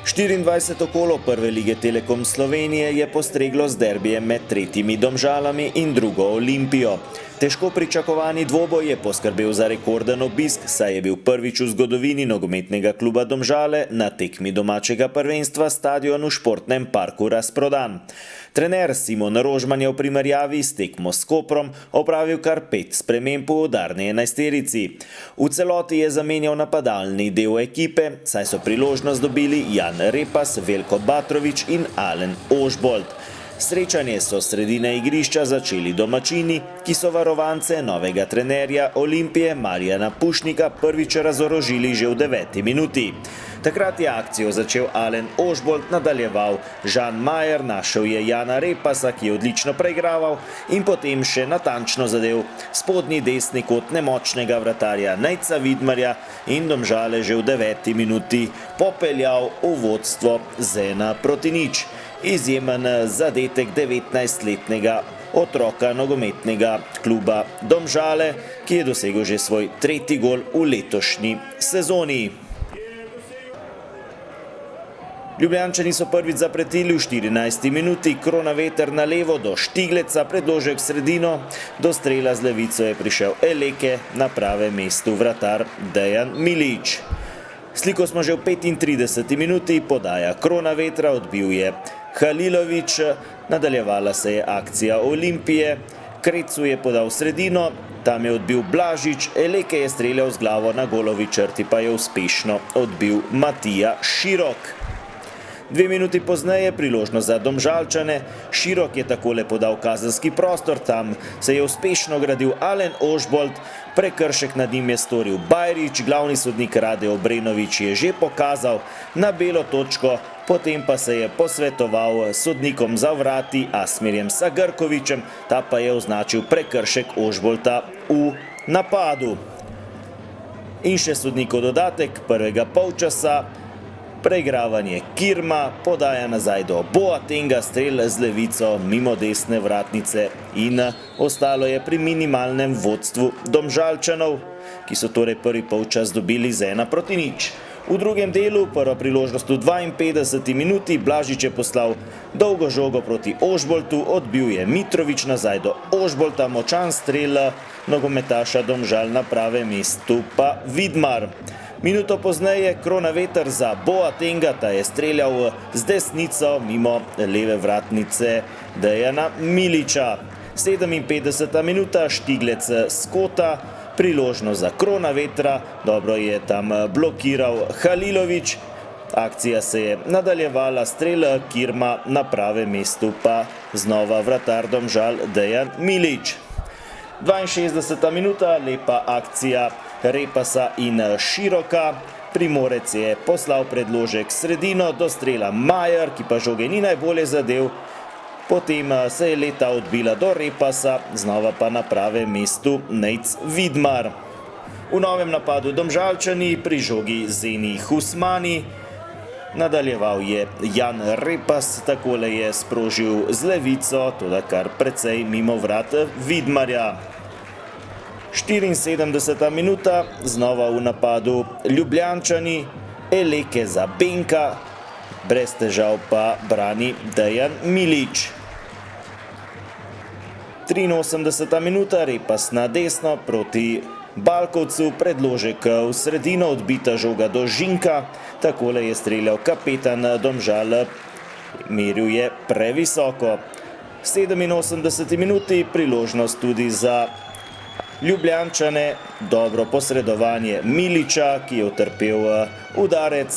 24. kolo prve lige Telekom Slovenije je postreglo z derbijem med tretjimi Domžalami in drugo Olimpijo. Težko pričakovani dvoboj je poskrbel za rekorden obisk, saj je bil prvič v zgodovini nogometnega kluba Domžale na tekmi domačega prvenstva stadion v športnem parku razprodan. Trener Simon Rožman je v primerjavi s tekmo s Koprom opravil kar 5 sprememb v udarni enajsterici. V celoti je zamenjal napadalni del ekipe, saj so priložnost dobili Jan Repas, Veljko Batrović in Alen Ožbolt. Srečanje so sredine igrišča začeli domačini, ki so varovance novega trenerja Olimpije Marijana Pušnika prvič razorožili že v 9. minuti. Takrat je akcijo začel Alen Ožbolt, nadaljeval Žan Majer, našel je Jana Repasa, ki je odlično preigraval in potem še natančno zadev spodnji desni kot nemočnega vratarja Nejca Vidmarja in Domžale že v 9. minuti popeljal v vodstvo z 1-0. Izjemen zadetek 19-letnega otroka nogometnega kluba Domžale, ki je dosegel že svoj 3. gol v letošnji sezoni. Ljubljančani so prvič zapretili v 14. minuti, Kronaveter na levo do Štigleca, predložek sredino, do strela z levico je prišel Eleke, na pravem mestu vratar Dejan Milič. Sliko smo že v 35. minuti, podaja Kronavetra, odbil je Halilović, nadaljevala se je akcija Olimpije, Krecu je podal sredino, tam je odbil Blažič, Eleke je streljal z glavo, na golovi črti pa je uspešno odbil Matija Širok. 2 minuti pozneje priložnost za Domžalčane, Širok je takole podal kazenski prostor, tam se je uspešno gradil Alen Ožbolt, prekršek nad njim je storil Bajrić, glavni sodnik Rade Obrenović je že pokazal na belo točko, potem pa se je posvetoval s sodnikom za vrati Asmirjem Sagrkovićem, ta pa je označil prekršek Ožbolta v napadu. In še sodnikov dodatek prvega polčasa, preigravanje Kirma, podaja nazaj do Boatenga, strel z levico mimo desne vratnice in ostalo je pri minimalnem vodstvu Domžalčanov, ki so torej prvi polčas dobili z 1-0. V drugem delu, prva priložnost v 52. minuti, Blažič je poslal dolgo žogo proti Ožboltu, odbil je Mitrović, nazaj do Ožbolta, močan strel nogometaša Domžal, na pravem mestu pa Vidmar. Minuto pozneje Kronaveter za Boatenga, ta je streljal z desnico mimo leve vratnice Dejana Miliča. 57. minuta, Štiglec Skota, priložnost za Kronavetra, dobro je tam blokiral Halilović, akcija se je nadaljevala, strel Kirma, na pravem mestu pa znova vratar Domžal Dejan Milič. 62. minuta, lepa akcija Repasa in Široka, Primorec je poslal predložek sredino, do strela Majer, ki pa žoge ni najbolje zadev, potem se je leta odbila do Repasa, znova pa na pravem mestu Nejc Vidmar. V novem napadu Domžalčani, pri žogi Zeni Husmani, nadaljeval je Jan Repas, takole je sprožil z levico, toda kar precej mimo vrat Vidmarja. 74. minuta, znova v napadu Ljubljančani, Eleke za Benka, brez težav pa brani Dejan Milič. 83. minuta, Repas na desno proti Balkovcu, predložek v sredino, odbita žoga do Žinka, takole je streljal kapetan Domžal, meril je previsoko. 87. minuti, priložnost tudi za Ljubljančane, dobro posredovanje Miliča, ki je utrpel udarec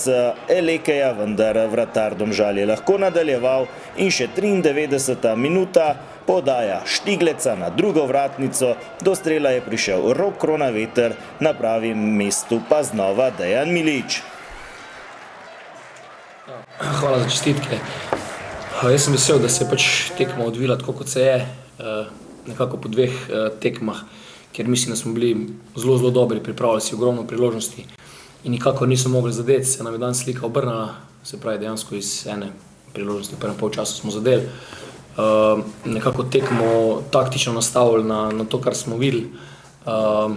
Elekeja, vendar vratar Domžal je lahko nadaljeval. In še 93. minuta, podaja Štigleca na drugo vratnico, do strela je prišel Rok Kronaveter, na pravem mestu pa znova Dejan Milič. Hvala za čestitke. Jaz sem vesel, da se je pač tekma odvila tako, kot se je, nekako po 2 tekmah, ker mislim, da smo bili zelo dobri, pripravili si ogromno priložnosti in nikako niso mogli zadeti, se nam je danes slika obrnala, se pravi dejansko iz ene priložnosti v prvem polčasu smo zadeli. Nekako tekmo taktično nastavili na to, kar smo videli.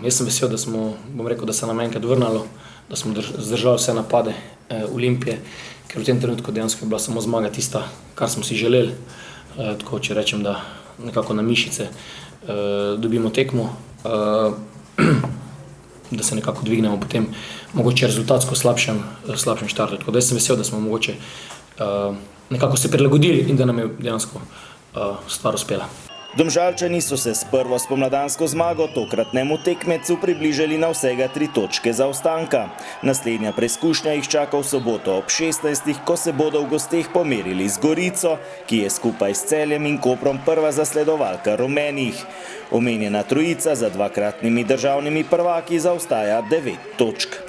Jaz sem vesel, da smo, bom rekel, da se nam enkrat vrnalo, da smo zdržali vse napade Olimpije, ker v tem trenutku dejansko je bila samo zmaga tista, kar smo si želeli. Tako, če rečem, da nekako na mišice dobimo tekmo, da se nekako dvignemo potem mogoče rezultatsko slabšem štartu. Tako da jaz sem vesel, da smo mogoče nekako se prilagodili in da nam je dejansko stvar uspela. Domžalčani so se s prvo spomladansko zmago tokratnemu tekmecu približali na vsega 3 točke zaostanka. Naslednja preizkušnja jih čaka v soboto ob 16. ko se bodo v gosteh pomerili z Gorico, ki je skupaj s Celjem in Koprom prva zasledovalka rumenih. Omenjena trojica za dvakratnimi državnimi prvaki zaostaja 9 točk.